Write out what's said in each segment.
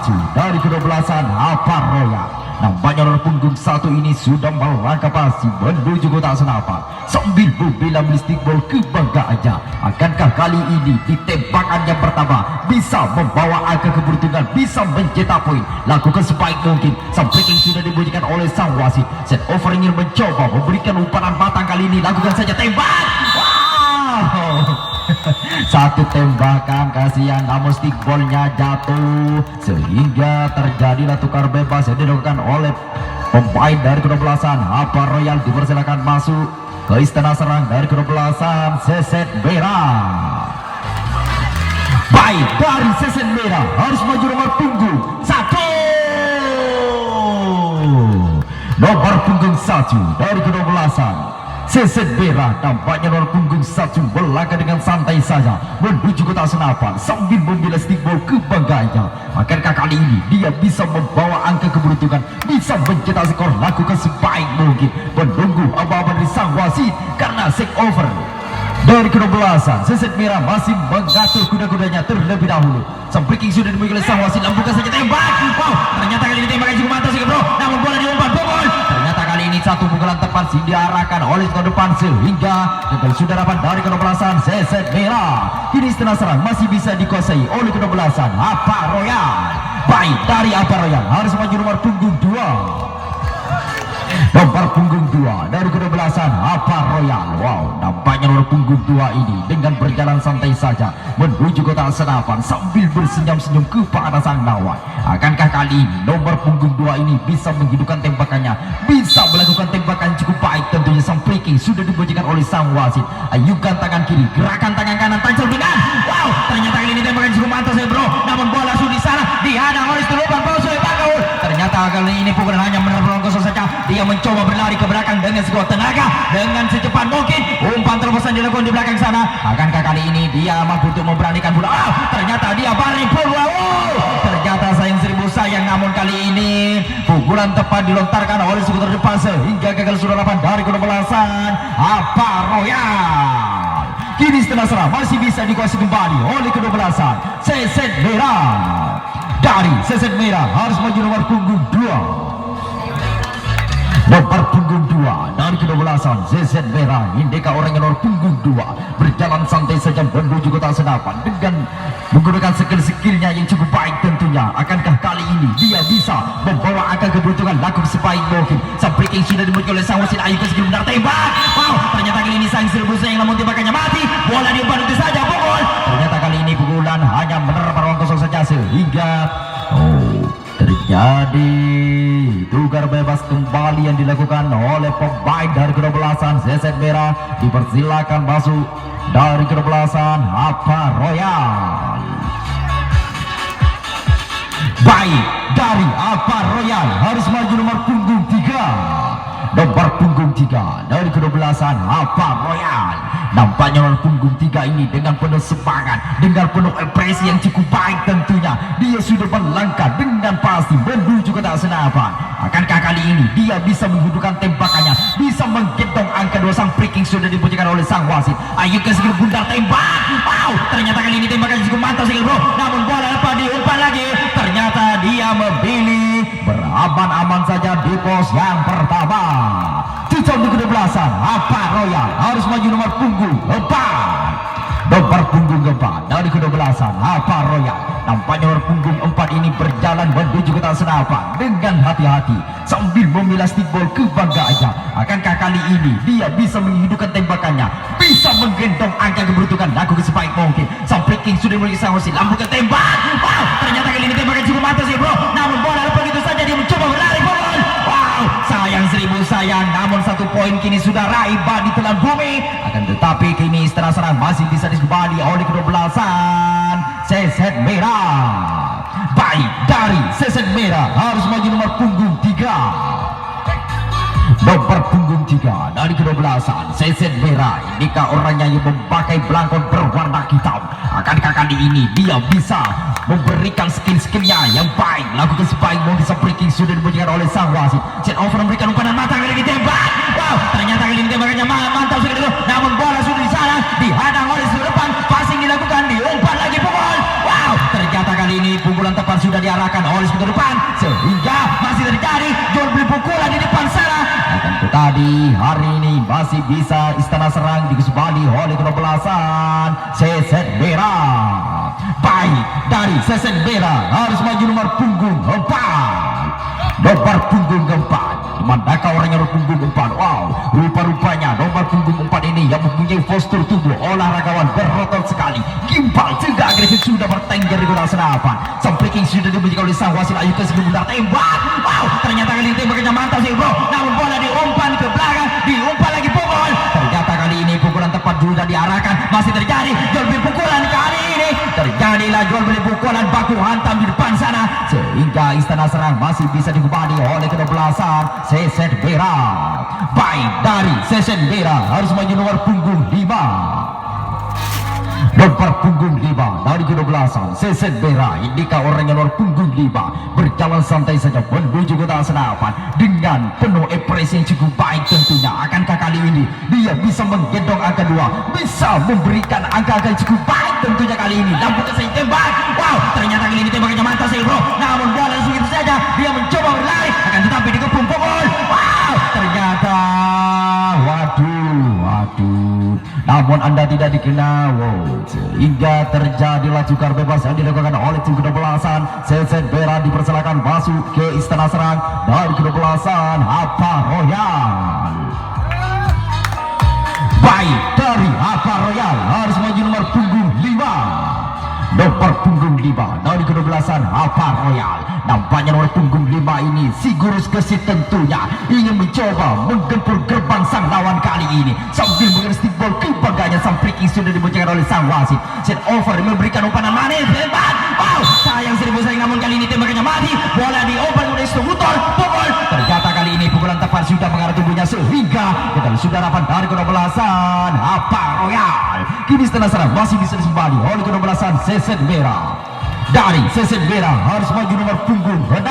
satu dari kedua belasan Aparoya. Nampaknya nomor punggung satu ini sudah melangkah pasti menuju kotak senapan sambil membela mistik ball kebanggaannya. Akankah kali ini di tembakan yang pertama bisa membawa angka keberuntungan, bisa mencetak poin? Lakukan sebaik mungkin. Sang breaking sudah dibunyikan oleh sang wasit. Set over ingin mencoba memberikan umpan matang kali ini. Lakukan saja tembak. Wow. Satu tembakan kasihan, namun stick ballnya jatuh sehingga terjadilah tukar bebas yang dilakukan oleh pemain dari kedua belasan Aparoya. Dipersilakan masuk ke istana serang dari kedua belasan Seset Merah. Baik, dari Seset Merah harus maju nomor punggung satu. Nomor punggung satu dari kedua belasan Seset Merah. Nampaknya nomor punggung satu melangkah dengan santai saja menuju kotak senapan sambil membela stick ball kebanggaannya. Akankah kali ini dia bisa membawa angka keberuntungan, bisa mencetak skor? Lakukan sebaik mungkin. Menunggu aba-aba dari sang wasit karena take over dari kedua belasan Seset Merah masih mengatur kuda-kudanya terlebih dahulu. Sang breaking sudah dimiliki oleh sang wasit. Lakukan saja tembak. Wow, ternyata kali ini tembakan cukup mantap sih bro, namun bola diumpan bobol. Ternyata kali ini satu pukulan tepat sih diarahkan oleh skor depan sehingga gagal sudah dapat dari kedua belasan Seset Merah. Kini setengah serang masih bisa dikuasai oleh kedua belasan Aparoya. Baik, dari Aparoya harus maju nomor punggung 2. Nomor punggung 2 dari kedua belasan Aparoya. Wow, nampaknya nomor punggung 2 ini dengan berjalan santai saja menuju kotak senapan sambil bersenyum-senyum kepada sang lawan. Akankah kali ini nomor punggung 2 ini bisa menghidupkan tembakannya, bisa melakukan tembakan cukup baik? Tentunya sang breaking sudah dibunyikan oleh sang wasit. Ayukan tangan kiri, gerakan tangan kanan, tancap dengan. Wow, ternyata kali ini tembakan cukup mantap ya bro, namun bola sudah di sana dihadang oleh Stulupan Pausoi Bagaul. Ternyata kali ini pukulan hanya menerpa kosong saja. Dia mencoba berlari ke belakang dengan sekuat tenaga, dengan secepat mungkin umpan terobosan dilakukan di belakang sana. Akankah kali ini dia mampu untuk memberanikan bola? Ternyata dia balik bola. Ternyata sayang seribu sayang, namun kali ini pukulan tepat dilontarkan oleh skuter depan sehingga gagal sudah dapat dari kedua belasan Aparoya. Kini setengah serang masih bisa dikuasai kembali oleh kedua belasan Seset Merah. Dari Seset Merah harus maju nomor punggung 2. Nomor punggung 2 dari kedua belasan Seset Merah. Indeka orang yang nomor punggung 2 berjalan santai saja menuju kotak senapan dengan menggunakan skill-skillnya yang cukup baik tentunya. Akankah kali ini dia bisa membawa angka keberuntungan? Lakukan sebaik mungkin. Sang breaking sudah dimiliki oleh sang wasit. Ayu ke skill benar tembak. Wow, ternyata kali ini sang seribu sayang, namun tembakannya mati. Bola diumpan itu saja pukul. Ternyata kali ini pukulan hanya menerpa ruang kosong saja sehingga terjadi tukar bebas kembali yang dilakukan oleh pemain dari kedua belasan Seset Merah. Dipersilakan masuk dari kedua belasan Aparoya. Baik, dari Aparoya harus maju nomor punggung 3. Nomor punggung 3 dari kedua belasan Aparoya. Nampaknya nomor punggung 3 ini dengan penuh semangat, dengan penuh ekspresi yang cukup baik tentunya. Dia sudah melangkah dengan pasti menuju kotak senapan. Akankah kali ini dia bisa menghidupkan tembakannya, bisa menggendong angka 2? Sang breaking sudah dibunyikan oleh sang wasit. Ayo ke skill bundar tembak. Wow, ternyata kali ini tembakan cukup mantap skill bro, namun bola lepas diumpan lagi. Ternyata dia memilih beraman-aman saja di pos yang pertama. Cicau di kedua belasan Aparoya harus maju nomor punggung 4. Nomor punggung 4 dari kedua belasan Aparoya. Nampaknya nomor punggung 4 ini berjalan menuju kotak senapan dengan hati-hati sambil memilah stick ball kebanggaannya. Akankah kali ini dia bisa menghidupkan tembakannya, bisa menggendong angka keberuntungan? Lakukan sebaik mungkin. Sang breaking sudah memiliki sang wasit. Lambungkan tembak. Wow, ternyata kali ini tembakan cukup mantap sih bro, namun bola lepas itu saja. Dia mencoba berlari bola. Wow, sayang seribu sayang, namun satu poin kini sudah raiba di telan bumi. Akan tetapi kini setelah serang masih bisa dikembali oleh kedua belasan Seset Merah. Baik, dari Seset Merah harus maju nomor punggung 3. Nomor punggung 3 dari kedua belasan Seset Merah. Inikah orangnya yang memakai belangkon berwarna hitam? Akankah kali ini dia bisa memberikan skill-skillnya yang baik? Lakukan sebaik mungkin. Sang breaking sudah dibunyikan oleh sang wasit. Set over memberikan umpan matang kali ini tembak. Wow, ternyata kali ini tembakannya mantap sekali itu, namun bola sudah di sana dihadang oleh sudut depan. Passing dilakukan, diumpan lagi pukul. Wow, ternyata kali ini pukul pukulan tepat sudah diarahkan oleh skuter depan sehingga masih terjadi jual beli pukulan di depan sana. Akan tetapi hari ini masih bisa Istana Serang dikembali oleh kedua-belasan Sesen Merah. Baik dari Sesen Merah harus maju nomor punggung 4. Nomor punggung keempat, manakah orang yang punggung 4? Wow, rupa-rupanya nomor punggung 4 ini yang mempunyai postur tubuh olahragawan berotot sekali, gimbal juga agresif, sudah bertengger di guna senapan. Sampai King sudah dibunyikan oleh sang wasit. Ayu ke sebelah tembak. Wow, ternyata kali ini tembaknya mantap sih bro, namun bola diumpan ke belakang, diumpan lagi pukul. Ternyata kali ini pukulan tepat sudah diarahkan, masih terjadi jual beli pukulan. Kali ini terjadilah jual beli pukulan baku hantam di depan sana sehingga Istana Serang masih bisa dikembali oleh kedua-belasan Sesen Merah. Baik dari Sesen Merah harus maju nomor punggung 5. Nomor punggung 5 dari kedua-belasan Sesen Merah, indika orang yang nomor punggung 5 berjalan santai saja menuju kotak senapan dengan penuh ekspresi yang cukup baik tentunya. Akankah kali ini dia bisa menggendong angka 2, bisa memberikan angka-angka yang cukup baik tentunya kali ini. Dan bukan saja tembak, wow, ternyata kali ini tembakannya mantap sih bro, namun bola segitu saja dia mencoba berlari, akan tetapi dikepung pukul. Wow, ternyata waduh, namun Anda tidak dikenal, sehingga terjadilah cukar bebas yang dilakukan oleh tim kedua-belasan Sesen Merah. Dipersilakan masuk ke Istana Serang dari kedua-belasan Apa Royal. Baik dari Apa Royal harus maju nomor punggung 5. Nomor punggung 5 dari kedua-belasan Apa Royal. Nampaknya nomor punggung 5 ini si Gurus Gesit tentunya ingin mencoba menggempur gerbang sang lawan kali ini sambil mengeras stickball kebanggaannya. Sang freaking sudah dibocorkan oleh sang wasit. Set over memberikan umpan manis, hebat. Wow, sayang 1000 sayang, namun kali ini tembakannya mati. Bola diumpan oleh distributor, pukul. Ternyata kali ini pukulan tepat sudah mengarah tubuhnya sehingga kita sudah dapat dari kedua-belasan Apa Royal. Kini Istana Serang masih bisa disembali oleh kedua-belasan Sesen Merah. Dari Sesen Merah harus maju nomor punggung 6.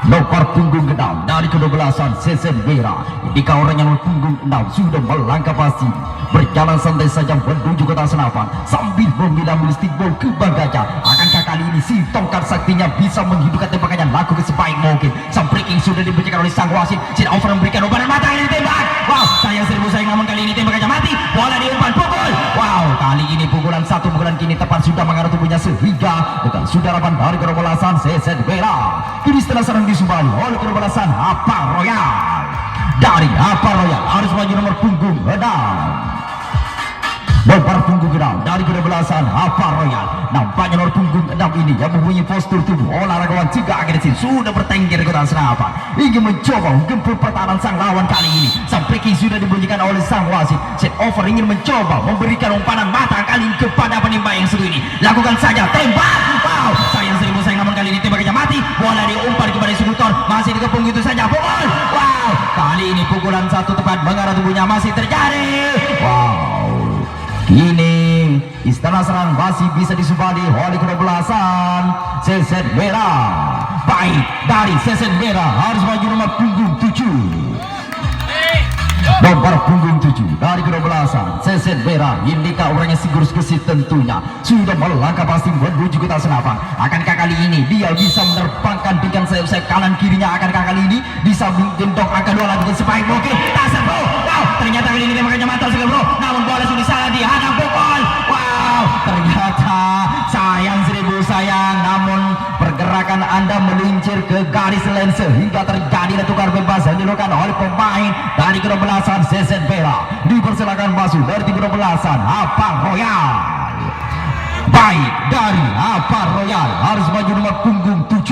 Nomor punggung 6 dari kedua-belasan Sesen Merah, indika orang yang nomor punggung 6 sudah melangkah pasti berjalan santai saja menuju kotak senapan sambil memilih stickball ke banggaja. Akankah kali ini si tongkat saktinya bisa menghidupkan tembakannya lakukan sebaik mungkin? Sang breaking sudah dibacakan oleh sang wasit. Sin over memberikan umpan mata ini tembak. Wow, sayang 1000 sayang, namun kali ini tembakannya mati. Bola diumpan, pukul. Wow, kali ini pukulan satu pukulan kini tepat sudah mengarah tubuhnya sehingga kita sudah dapat dari kedua-belasan Sesen Merah. Kini setelah serang disumbali oleh kedua-belasan Apa Royal. Dari Apa Royal harus maju nomor punggung 6. Nomor punggung 6 dari kedua-belasan Apa Royal. Nampaknya nomor punggung 6 ini yang mempunyai postur tubuh olahragawan juga agresif, sudah bertengger di kotak senapan ingin mencoba menggempur pertahanan sang lawan kali ini. Sang breaking sudah dibunyikan oleh sang wasit. Set over ingin mencoba memberikan umpanan mata kali ini kepada penembak yang satu ini. Lakukan saja, tembak. Wow, sayang 1000 sayang, namun kali ini tembakannya mati. Bola diumpan kepada eksekutor, masih dikepung itu saja, pukul. Wow, kali ini pukulan satu tepat mengarah tubuhnya masih terjadi. Wow, kini Istana Serang masih bisa disumbali oleh kedua-belasan Sesen Merah. Baik dari Sesen Merah harus maju nomor punggung 7. Nomor punggung 7 dari kedua-belasan Sesen Merah, indika orangnya si Gurus Gesit tentunya sudah melangkah pasti menuju kotak senapan. Akankah kali ini dia bisa menerbangkan dengan sayap-sayap kanan kirinya? Akankah kali ini bisa menggendong angka 2 lagi sebaik mungkin? Tasar bro. Wow, ternyata kali ini tembakannya mantap sekali bro, namun bola sudah salah dihadang, pukul. Wow, ternyata sayang 1000 sayang, namun pergerakan Anda melincir ke garis lain sehingga terjadi tukar bebas yang dilakukan oleh pemain dari kedua-belasan Sesen Merah. Dipersilakan masuk dari tim kedua-belasan Apa Royal. Baik dari Apa Royal harus maju nomor punggung 7.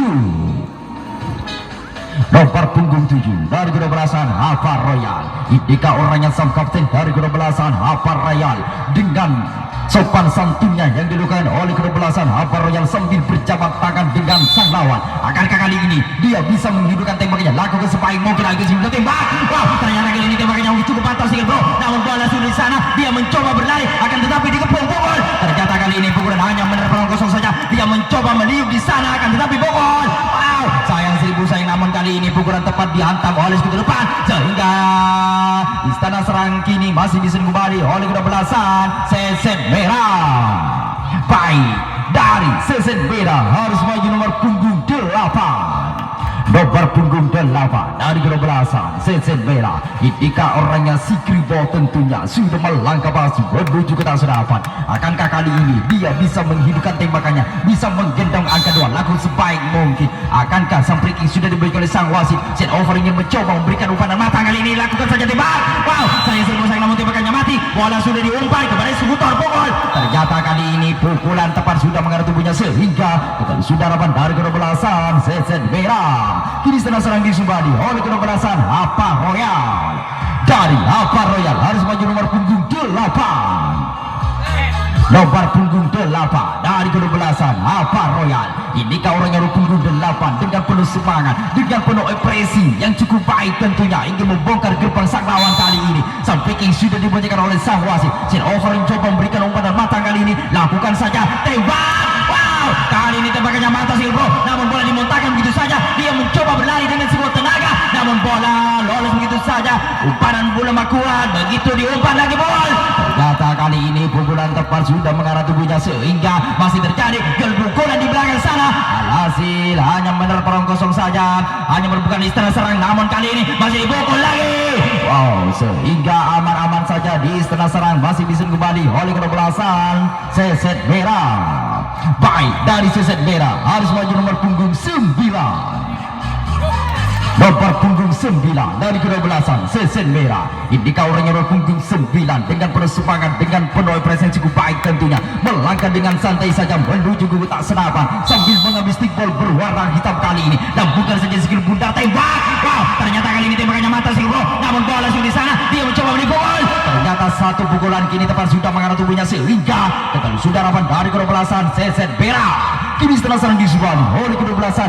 Nomor punggung 7 dari kedua-belasan Apa Royal, indika orangnya sang kapten dari kedua-belasan Apa Royal dengan sopan santunnya yang dilakukan oleh kedua-belasan Apa Royal sambil berjabat tangan dengan sang lawan. Akankah kali ini dia bisa menghidupkan tembakannya lakukan sebaik mungkin lagi sebelum tembak? Wow, ternyata kali ini tembakannya cukup pantas sekali bro, namun bola sudah di sana, dia mencoba berlari akan tetapi dikepung, pukul. Ternyata kali ini pukulan hanya menerpa kosong saja, dia mencoba meniup di sana akan tetapi pukul. Wow, sayang 1000 sayang, namun kali ini pukulan tepat dihantam oleh skuter depan sehingga Istana Serang kini masih bisa kembali oleh kedua-belasan Sesen Merah. Baik dari Seset Merah harus maju nomor punggung 8. Nomor punggung 8 dari kedua-belasan Seset Merah. Ketika orangnya si Kribo tentunya sudah melangkah maju menuju ke sedapan. Akankah kali ini dia bisa menghidupkan tembakannya, bisa menggendong angka 2 laku sebaik mungkin? Akankah sang free kick sudah diberikan oleh sang wasit? Set over ingin mencoba memberikan umpan matang, kali ini lakukan saja tembak. Wow, saya selesai namun tembakannya mati. Bola sudah diumpan kepada eksekutor pukul. Ternyata kali ini pukulan tepat sudah mengarah tubuhnya sehingga sudah harapan dari kedua-belasan Seset Merah. Kini setengah serang disumbadi oleh kedua-belasan Apa Royal. Dari Apa Royal harus maju nomor punggung 8. Nomor punggung 8 dari kedua-belasan Apa Royal. Ini kau orang yang punggung 8 dengan penuh semangat, dengan penuh ekspresi yang cukup baik tentunya ingin membongkar gerbang sang lawan kali ini. Sang picking sudah dibacakan oleh sang wasit. Set over mencoba memberikan umpan matang kali ini. Lakukan saja tembak. Wow, kali ini tembakannya mantap Silbro, namun bola dimuntahkan begitu saja. Dia mencoba berlari dengan sebuah tenaga, namun bola lolos begitu saja. Umpanan bola kuat, begitu diumpan lagi bola. Ternyata kali ini pukulan tepat sudah mengarah tubuhnya sehingga masih terjadi pukulan di belakang sana. Alhasil hanya menerpa perang kosong saja, hanya merupakan istana serang, namun kali ini masih dipukul lagi. Wow, sehingga aman-aman saja di istana serang masih bisa kembali oleh kedua-belasan Seset Merah. Baik, dari Seset Merah harus maju nomor punggung 9. Nomor punggung 9 dari kedua-belasan Seset Merah. Ini kau orang nomor punggung 9 dengan penuh semangat, dengan penuh presensi cukup baik tentunya, melangkah dengan santai saja menuju ke kotak senapan sambil mengambil stickball berwarna hitam kali ini. Dan bukan saja skill bundar tembak. Wow, ternyata kali ini tembakannya mata Silbro, namun bola sudah di sana. Dia mencoba menipul. Ternyata satu pukulan kini tepat sudah mengarah tubuhnya sehingga sudah harapan dari kedua-belasan Seset Merah. Kini setelah serang disubali oleh kedua-belasan